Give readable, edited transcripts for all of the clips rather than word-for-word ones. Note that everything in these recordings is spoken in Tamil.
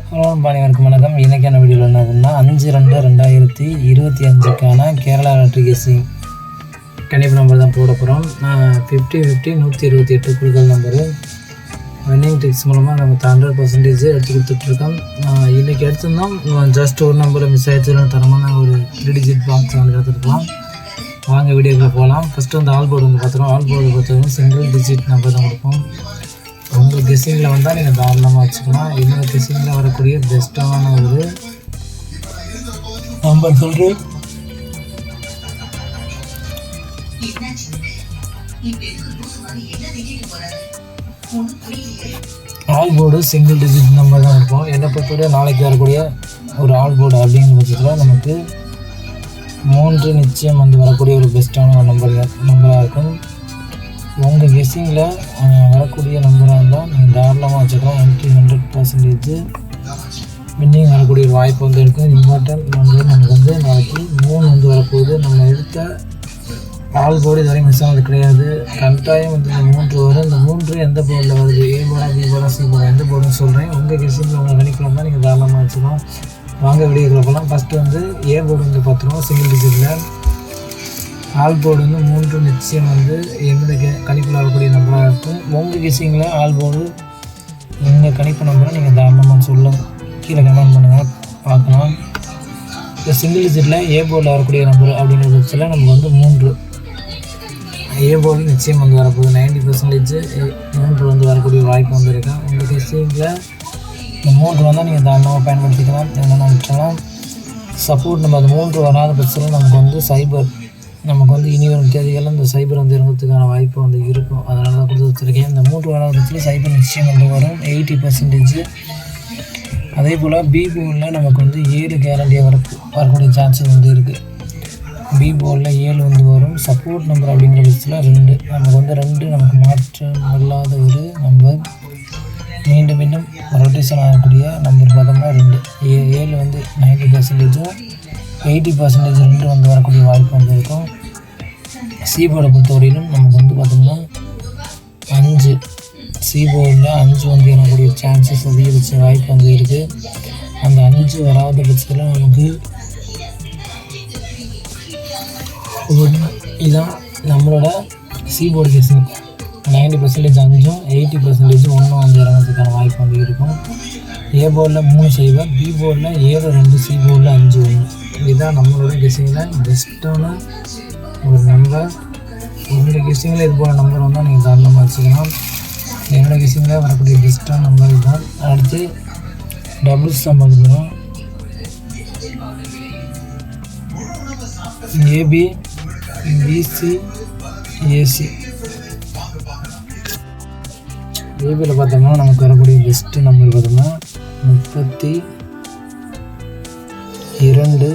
ஹலோ அனைவருக்கும் வணக்கம். இன்றைக்கான வீடியோவில் என்ன அப்படின்னா 5/2/2025க்கான கேரளா லாட்ரி கெஸ்ஸிங் கணிப்பு நம்பர் தான் போட போகிறோம். நான் 50/50 128 குழுக்கள் நம்பரு வின்னிங் ட்ரிக்ஸ் மூலமாக நம்ம 100% எடுத்து கொடுத்துட்ருக்கோம். இன்றைக்கி எடுத்திருந்தோம், ஜஸ்ட் ஒரு நம்பரை மிஸ் ஆகிடுச்சு. தரமான ஒரு 3 டிஜிட் பாக்ஸ் வந்து எடுத்துருக்கலாம். வாங்க வீடியோக்குள்ளே போகலாம். ஃபஸ்ட்டு வந்து ஆல் போர்டு வந்து பார்த்துருவோம். ஆல் போர்டு பார்த்தீங்கன்னா சிங்கிள் டிஜிட் நம்பர் தான் கொடுப்போம். உங்கள் கெஸ்ஸிங்கில் வந்தால் நீங்கள் தாராளமாக வச்சுக்கலாம். என்னோட கெஸ்ஸிங்கில் வரக்கூடிய பெஸ்ட்டான ஒரு நம்பர் சொல்கிறேன். All board single digit number தான் இருக்கும். என்னை பொறுத்தவரை நாளைக்கு வரக்கூடிய ஒரு ஆல் போர்டு அப்படிங்கிற பட்சத்தில் நமக்கு 3 நிச்சயம் வந்து வரக்கூடிய ஒரு பெஸ்ட்டான ஒரு நம்பராக இருக்கும். உங்கள் கெஸ்ஸிங்கில் வரக்கூடிய நம்பராக இருந்தால் நீங்கள் தாராளமாக வச்சுக்கலாம். 100% வின்னிங் வரக்கூடிய ஒரு வாய்ப்பு வந்து இருக்கும். இம்பார்ட்டன்ட் நம்பர் நமக்கு வந்து நாளைக்கு 3 வந்து வரப்போகுது. நம்ம எடுத்த ஆல் போர்டு இதுவரை மிஸ் ஆனது கிடையாது. கட்டாயம் வந்து இந்த 3 வரும். இந்த 3 எந்த போர்டில் வருது, ஏ போர்டா, பி போர்டா, சி போர்டா, எந்த போர்டுன்னு சொல்கிறேன். உங்கள் கெஸ்ஸிங்கில் உங்கள் கணிக்கலாம் தான் நீங்கள் தாராளமாக வச்சுக்கலாம். வாங்க வீடியோக்குள்ள போகலாம். ஃபஸ்ட்டு வந்து ஏ போர்டு வந்து பார்த்துருவோம். சிங்கிள் டிஜிட்டில் ஆல் போர்டு வந்து 3 நிச்சயம் வந்து என்னுடைய கணிப்பில் வரக்கூடிய நம்பராக இருக்கும். உங்கள் கெஸ்ஸிங்கில் ஆல் போர்டு உங்கள் கணிப்பு நம்பரை நீங்கள் தாராளமாக சொல்லுங்கள். கீழே கமெண்ட் பண்ணுங்கள், பார்க்கலாம். இந்த சிங்கிள் டிஜிட்டில் ஏ போர்டில் வரக்கூடிய நம்பர் அப்படிங்கிற பட்சத்தில் நமக்கு வந்து 3 ஏ போர்டு நிச்சயம் வந்து வரப்போகுது. 90% 3 வந்து வரக்கூடிய வாய்ப்பு வந்து இருக்கேன். உங்கள் கெஸ்ஸிங்கில் இந்த 3 வந்தால் நீங்கள் தாராளமாக பயன்படுத்திக்கலாம். என்னென்ன விட்டுறலாம். சப்போர்ட் நம்ம அது 3 வராத பட்சத்தில் நமக்கு வந்து சைபர் நமக்கு வந்து இனி வரும் தேதிகளில் இந்த சைபர் வந்து இறங்கிறதுக்கான வாய்ப்பு வந்து இருக்கும். அதனால தான் கொடுத்து வச்சுருக்கேன். இந்த 3 வராத பட்சத்தில் சைபர் நிச்சயம் வந்து வரும் 80%. அதே போல் பி போர்டில் நமக்கு வந்து 7 கேரண்டியாக வரக்கூடிய சான்சஸ் வந்து இருக்குது. பி போர்டில் 7 வந்து வரும். சப்போர்ட் நம்பர் அப்படிங்கிற பட்சத்தில் 2 நமக்கு வந்து 2 நமக்கு மாற்றம் இல்லாத ஒரு நம்பர். மீண்டும் மீண்டும் ரொட்டேஷன் ஆகக்கூடிய நம்பர் பார்த்தோம்னா 2. 7 வந்து 90%, 80% 2 வந்து வரக்கூடிய வாய்ப்பு வந்து இருக்கும். சி போர்டை பொறுத்தவரையிலும் நமக்கு வந்து பார்த்தோம்னா 5 சி போர்டில் 5 வந்து வரக்கூடிய சான்சஸ் அதிகபட்ச வாய்ப்பு வந்து இருக்குது. அந்த 5 வராத பட்சத்தில் நமக்கு இதுதான் நம்மளோட சி போர்டு கெஸ்ஸிங். 90% 5, 80% 1 வந்து இறங்கிறதுக்கான வாய்ப்பு வந்து இருக்கும். ஏ போர்டில் 3 சைபர், பி போர்டில் 7 2, சி போர்டில் 5 1. இதுதான் நம்மளோட கெஸ்ஸிங்கில் பெஸ்ட்டான ஒரு நம்பர். என்னோடய கெஸ்ஸிங்கில் இது போல் நம்பர் வந்தால் நீங்கள் தாராளமாக வச்சுக்கலாம். என்னோடய கெஸ்ஸிங்கில் வரக்கூடிய பெஸ்ட்டான நம்பர் இதுதான். அடுத்து டபுள்ஸ் தான் பார்க்க போகிறோம். AB, PC, AC. ஏபியில் பார்த்தோம்னா நமக்கு வரக்கூடிய பெஸ்ட்டு நம்பர் பார்த்தோம்னா 32 0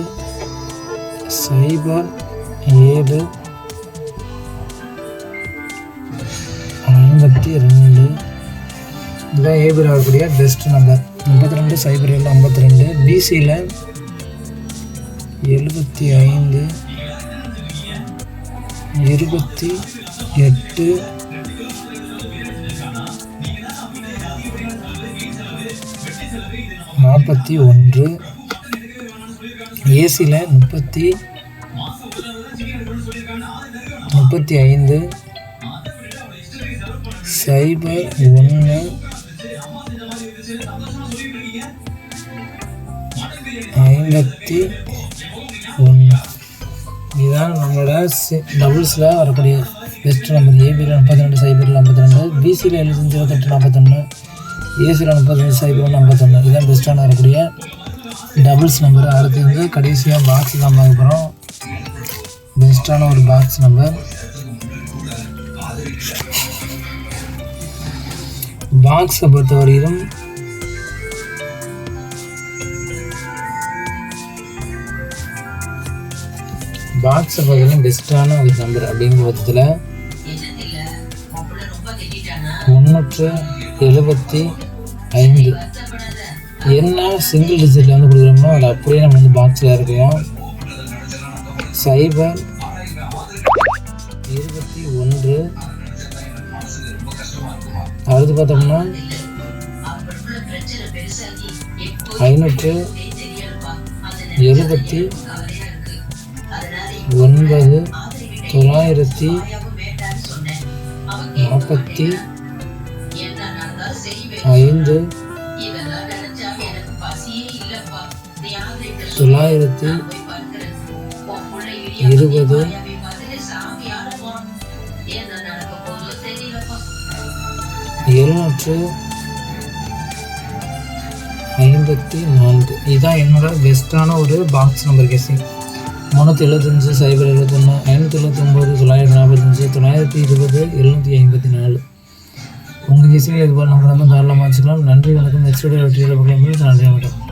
7 52. இதுதான் ஏபியில் வரக்கூடிய பெஸ்ட் நம்பர். 32 0 7 52. பிசியில் 75 28 41. ஏசியில் 35 0 1 51. இதுதான் நம்மளோட டபுள்ஸில் வரக்கூடிய பெஸ்ட் நம்பர். ஏபியில் 32 0 52, பிசியில் 75 28 41, ஏசியில் 35 0 51. இதுதான் பெஸ்ட்டான வரக்கூடிய டபுள்ஸ் நம்பர். அடுத்து வந்து கடைசியாக பாக்ஸ் தான் பார்க்க போகிறோம். பெஸ்ட்டான ஒரு பாக்ஸ் நம்பர். பாக்ஸை பொறுத்தவரையிலும் பெஸ்ட்டான ஒரு நம்பர் அப்படிங்கிற பட்சத்தில் 375. என்ன சிங்கிள் டிஜிட்டில் வந்து கொடுக்குறோமோ அதை அப்படியே நம்ம வந்து பாக்ஸில் இருக்கலாம். 0 21. அடுத்து பார்த்தோம்னா 579 754. இதுதான் என்னோட பெஸ்ட்டான ஒரு பாக்ஸ் நம்பர் கெஸ்ஸிங். 375 071 579 945 920 754. உங்கள் கெஸ்ஸிங் இது போல் நம்ம தாராளமாக வச்சுக்கலாம். நன்றி, வணக்கம். நெக்ஸ்ட் வீடியோ வெற்றியில் பார்க்கலாம். நன்றி, வணக்கம்.